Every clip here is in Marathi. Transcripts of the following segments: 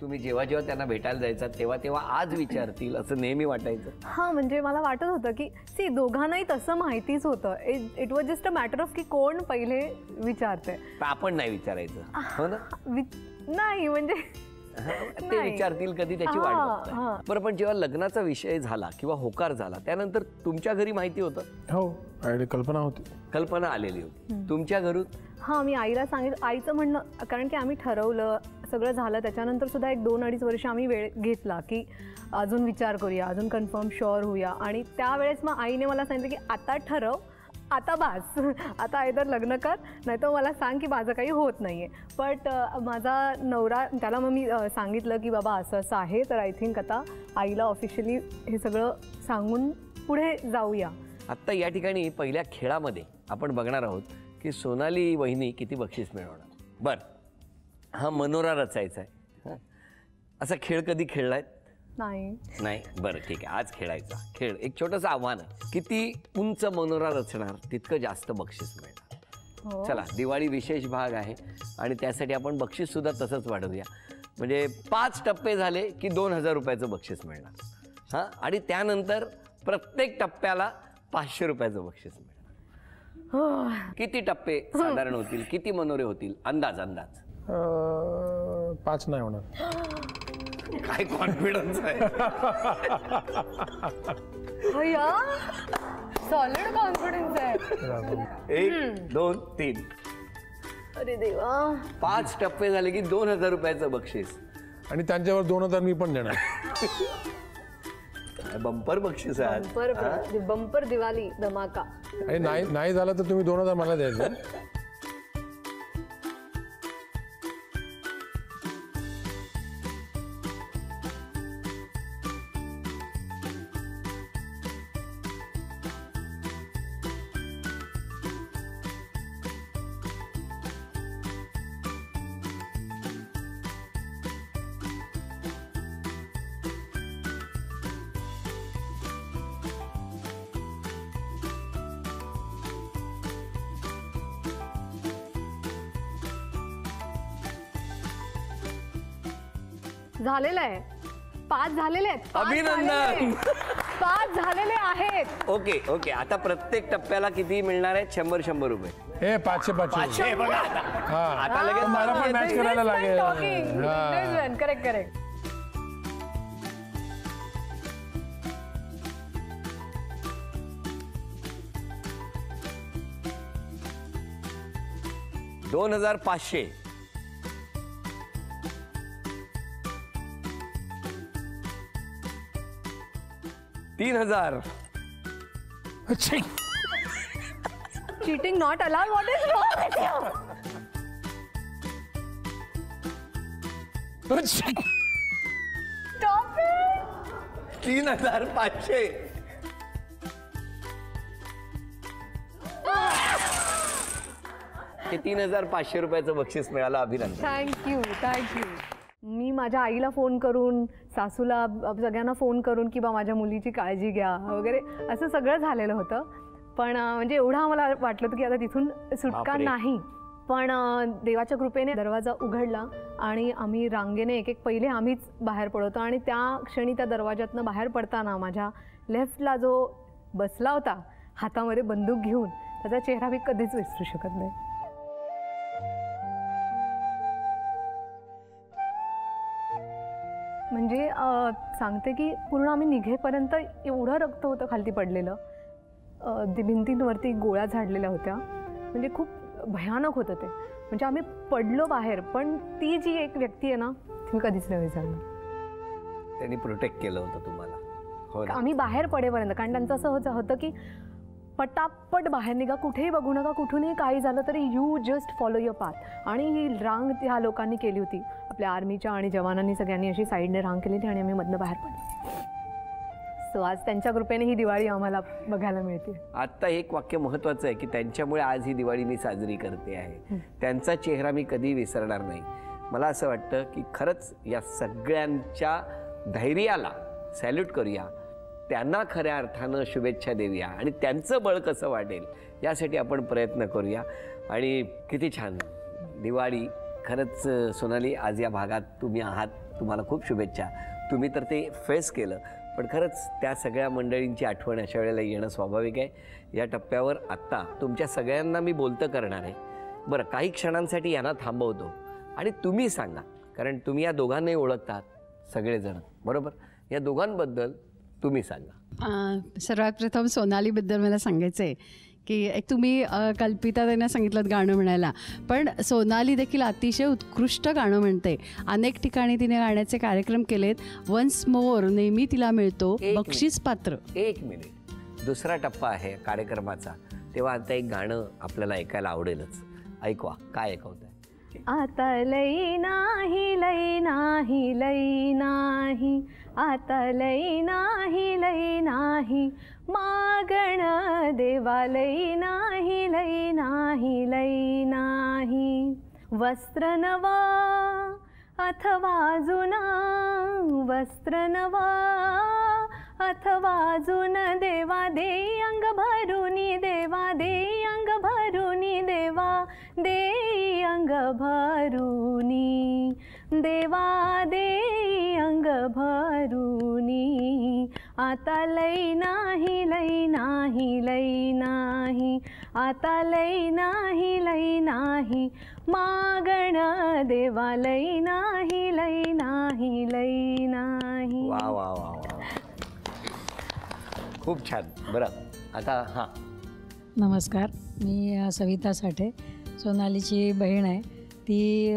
तुम्ही जेव्हा जेव्हा त्यांना भेटायला जायचा तेव्हा तेव्हा आज विचारतील असं नेहमी वाटायचं? हां, म्हणजे मला वाटत होतं की सी दोघांनाही तसं माहितीच होतं. It was just a matter of की कोण पहिले विचारतंय. आपण नाही विचारायचं, हो ना? नाही म्हणजे ते विचारतील कधी त्याची वाट बघताय. बरं, पण जेव्हा लग्नाचा विषय झाला किंवा होकार झाला त्यानंतर तुमच्या घरी माहिती होतं? हो, कल्पना होती. कल्पना आलेली होती तुमच्या घरून? हां, मी आईला सांगितलं. आईचं म्हणणं, कारण की आम्ही ठरवलं सगळं झालं त्याच्यानंतर सुद्धा 1-2-2.5 वर्ष आम्ही वेळ घेतला की अजून विचार करूया, अजून कन्फर्म शुअर होऊया. आणि त्यावेळेस मग आईने मला सांगितलं की आता ठरव, आता बास, आता आयदर लग्न कर नाही तर मला सांग की माझं काही होत नाही आहे. बट माझा नवरा, त्याला मग मी सांगितलं की बाबा असं असं आहे, तर आय थिंक आता आईला ऑफिशियली हे सगळं सांगून पुढे जाऊया. आत्ता या ठिकाणी पहिल्या खेळामध्ये आपण बघणार आहोत की सोनाली वहिनी किती बक्षीस मिळवणार. बरं, हा मनोरा रचायचा आहे. असा खेळ कधी खेळलाय? नाही. बरं, ठीक आहे. आज खेळायचा खेळ एक छोटंसं आव्हान आहे. किती उंच मनोरा रचणार तितकं जास्त बक्षीस मिळणार. चला, दिवाळी विशेष भाग आहे आणि त्यासाठी आपण बक्षीस सुद्धा तसंच वाढवूया. म्हणजे 5 टप्पे झाले की 2000 रुपयाचं बक्षीस मिळणार. हां, आणि त्यानंतर प्रत्येक टप्प्याला 500 रुपयाचं बक्षीस मिळणार. किती टप्पे साधारण होतील? किती मनोरे होतील? अंदाज 5 नाही होणार. काय कॉन्फिडन्स आहे. सॉलिड कॉन्फिडन्स आहे. 1 2 3. अरे देवा, 5 टप्पे झाले की 2000 रुपयाचं बक्षीस. आणि त्यांच्यावर 2000 मी पण देणार. बंपर बक्षीस आहे. बंपर दिवाळी धमाका. आणि नाही झालं तर तुम्ही 2000 मला द्यायचं. झालेलं आहे. 5 झालेले आहेत. अभिनंदन. 5 झालेले आहेत. Okay okay. आता प्रत्येक टप्प्याला किती मिळणार आहे? 100 रुपये. हे 500 बघा आता लगेच मला पण मॅच करायला लागेल. Correct correct. $2500. 3000. Cheating not allowed. What is wrong with you? 3500. हे 3500 रुपयाचं बक्षीस मिळालं. अभिनंदन. थँक्यू. मी माझ्या आईला फोन करून, सासूला, सगळ्यांना फोन करून की बा माझ्या मुलीची काळजी घ्या वगैरे असं सगळं झालेलं होतं. पण म्हणजे एवढं आम्हाला वाटलं होतं की आता तिथून सुटका नाही. पण देवाच्या कृपेने दरवाजा उघडला आणि आम्ही रांगेने एक पहिले आम्हीच बाहेर पडतो. आणि त्या क्षणी त्या दरवाज्यातनं बाहेर पडताना माझ्या लेफ्टला जो बसला होता हातामध्ये बंदूक घेऊन, त्याचा चेहरा मी कधीच विसरू शकत नाही. म्हणजे सांगते की पूर्ण आम्ही निघेपर्यंत एवढं रक्त होतं खालती पडलेलं. भिंतींवरती गोळ्या झाडलेल्या होत्या. म्हणजे खूप भयानक होतं ते. म्हणजे आम्ही पडलो बाहेर, पण ती जी एक व्यक्ती आहे ना, ती मी कधीच नाही विसरणार. त्यांनी प्रोटेक्ट केलं होतं तुम्हाला. हो ना. आम्ही बाहेर पडेपर्यंत. कारण त्यांचं असं होतं की पटापट बाहेर निघा, कुठेही बघू नका, कुठूनही काही झालं तरी you just follow your path. आणि ही रांग ह्या लोकांनी केली होती, आपल्या आर्मीच्या आणि जवानांनी सगळ्यांनी अशी साईडने रांग केली आणि आम्ही मधनं बाहेर पडलो. सो आज त्यांच्या कृपेने ही दिवाळी आम्हाला बघायला मिळते. आत्ता एक वाक्य महत्त्वाचं आहे की त्यांच्यामुळे आज ही दिवाळी मी साजरी करते आहे. त्यांचा चेहरा मी कधी विसरणार नाही. मला असं वाटतं की खरंच या सगळ्यांच्या धैर्याला सॅल्यूट करूया, त्यांना खऱ्या अर्थानं शुभेच्छा देऊया आणि त्यांचं बळ कसं वाढेल यासाठी आपण प्रयत्न करूया. आणि किती छान दिवाळी. खरंच सोनाली, आज या भागात तुम्ही आहात तुम्हाला खूप शुभेच्छा. तुम्ही तर ते फेस केलं, पण खरंच त्या सगळ्या मंडळींची आठवण अशा वेळेला येणं स्वाभाविक आहे. या टप्प्यावर आत्ता तुमच्या सगळ्यांना मी बोलतं करणार आहे. बरं, काही क्षणांसाठी यांना थांबवतो आणि तुम्ही सांगा, कारण तुम्ही या दोघांनाही ओळखतात सगळेजण, बरोबर? या दोघांबद्दल तुम्ही सांगा. सर्वात प्रथम सोनालीबद्दल मला सांगायचं आहे की एक तुम्ही कल्पिता त्यांना सांगितलं गाणं म्हणायला, पण सोनाली देखील अतिशय उत्कृष्ट गाणं म्हणते. अनेक ठिकाणी तिने गाण्याचे कार्यक्रम केलेत. वन्स मोर नेहमी तिला मिळतो बक्षीस पात्र. एक मिनिट, दुसरा टप्पा आहे कार्यक्रमाचा, तेव्हा आता एक गाणं आपल्याला ऐकायला आवडेलच. ऐकवा, काय ऐकवताय? आता लई नाही लई नाही लई नाही, आता लई नाही लई नाही, मागण देवा लई नाही लई नाही लई नाही. वस्त्र नवा अथवा जुना, वस्त्र नवा अथवा जुन, देवा देई अंग भरुनी, देवा देई अंग भरुनी, देवा देई अंग भरुनी, देवा देई अंग भरुनी. आता लई नाही लई नाही लई नाही, आता लई नाही लई नाही, मागण देवा लई नाही लई नाही लई नाही. वा वा वा वा, खूप छान. बरं, आता हां. नमस्कार, मी सविता साठे, सोनालीची बहीण आहे. ती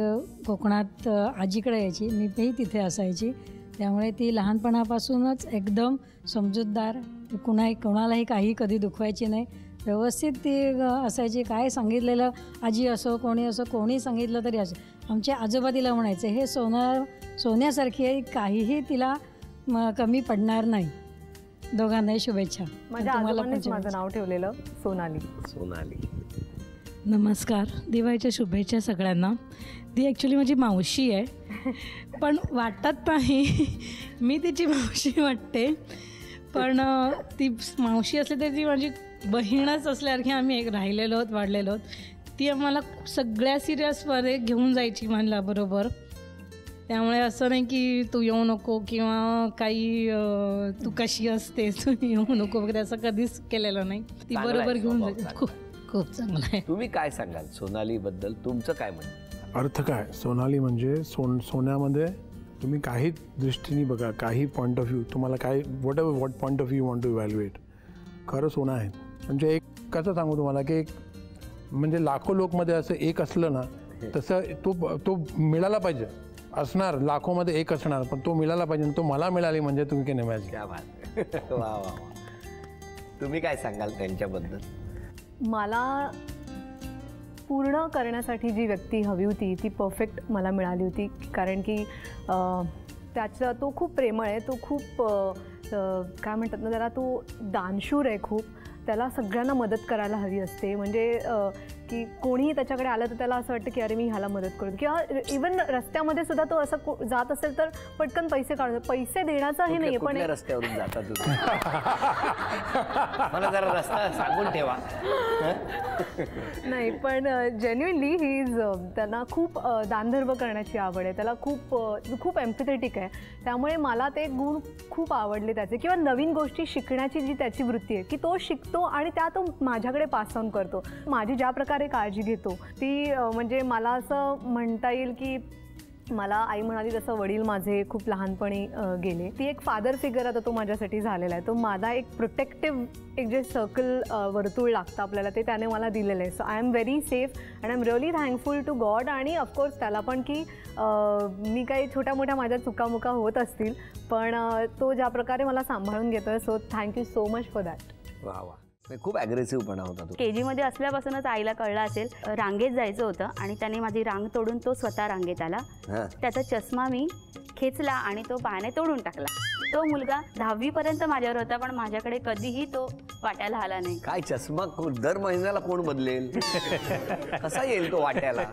कोकणात आजीकडे यायची, मी तिथे असायची. त्यामुळे ती लहानपणापासूनच एकदम समजूतदार, कोणालाही काही कधी दुखवायची नाही, व्यवस्थित ती असायची. काय सांगितलेलं, आजी असो कोणी असो, कोणी सांगितलं तरी असो. आमचे आजोबा तिला म्हणायचे, हे सोन्यासारखी आहे, काहीही तिला कमी पडणार नाही. दोघांनाही शुभेच्छा. माझ्या आजोबांनीच माझं नाव ठेवलेलं सोनाली. सोनाली, नमस्कार, दिवाळीच्या शुभेच्छा सगळ्यांना. ती ॲक्च्युली माझी मावशी आहे, पण वाटत नाही मी तिची मावशी वाटते, पण ती मावशी असली तरी ती माझी बहीणच असल्यासारखी आम्ही एक राहिलेलो आहोत, वाढलेलो आहोत. ती आम्हाला सगळ्या सिरियसमध्ये घेऊन जायची म्हणल्याबरोबर. त्यामुळे असं नाही की तू येऊ नको किंवा काही तू कशी असते तू येऊ नको वगैरे, असं कधीच केलेलं नाही. ती बरोबर घेऊन जायची. खूप खूप चांगलं आहे. तुम्ही काय सांगाल सोनालीबद्दल? तुमचं काय म्हणणं? अर्थ काय, सोनाली म्हणजे सोन्यामध्ये तुम्ही काही दृष्टीने बघा, काही पॉईंट ऑफ व्ह्यू, तुम्हाला काय what point of view want to evaluate, खरं सोनं आहे. म्हणजे एक कसं सांगू तुम्हाला की एक म्हणजे लाखो लोकमध्ये असं एक असलं ना, तसं तो मिळाला पाहिजे. असणार लाखोमध्ये एक असणार, पण तो मिळाला पाहिजे. तो मला मिळाली म्हणजे तुम्ही की नाही. क्या बात. वा वा वा. तुम्ही काय सांगाल त्यांच्याबद्दल? मला पूर्ण करण्यासाठी जी व्यक्ती हवी होती ती परफेक्ट मला मिळाली होती. कारण की त्याचा तो खूप प्रेमळ आहे, तो खूप काय म्हणतात ना, त्याला तो दानशूर आहे खूप. त्याला सगळ्यांना मदत करायला हवी असते. म्हणजे की कोणीही त्याच्याकडे आलं तर त्याला असं वाटतं की अरे मी ह्याला मदत करू. किंवा इवन रस्त्यामध्ये सुद्धा तो असं जात असेल तर पटकन पैसे काढतो. पैसे देण्याचं हे नाही, पण रस्त्यावरून जाता तुम्ही? मला जरा रस्ता सांगून ठेवा. नाही, पण जेन्युइनली ही इज, त्यांना खूप दानधर्म करण्याची आवड आहे. त्याला खूप एम्पॅथेटिक आहे. त्यामुळे मला ते गुण खूप आवडले त्याचे. किंवा नवीन गोष्टी शिकण्याची जी त्याची वृत्ती आहे की तो शिकतो आणि त्या तो माझ्याकडे पास ऑन करतो. माझी ज्या प्रकारे काळजी घेतो ती, म्हणजे मला असं म्हणता येईल की मला आई म्हणाली तसं वडील माझे खूप लहानपणी गेले. ती एक फादर फिगर आता तो माझ्यासाठी झालेला आहे. तो माझा एक प्रोटेक्टिव्ह एक जे सर्कल वर्तुळ लागतं आपल्याला ते त्याने मला दिलेलं आहे. So I am very safe and I am really thankful to God आणि ऑफकोर्स त्याला पण की मी काही छोट्या मोठ्या माझ्या चुकामुका होत असतील, पण तो ज्या प्रकारे मला सांभाळून घेतोय. So thank you so much for that. वा वा, खूप ॲग्रेसिव्हपणा होता तो. KG मध्ये असल्यापासूनच आईला कळलं असेल, रांगेत जायचं होतं आणि त्याने माझी रांग तोडून तो स्वतः रांगेत आला. त्याचा चष्मा मी खेचला आणि तो पायाने तोडून टाकला. तो मुलगा 10वी पर्यंत माझ्यावर होता, पण माझ्याकडे कधीही तो वाट्याला आला नाही. काय चष्मा दर महिन्याला कोण बदलेल? कसा येईल तो वाट्याला?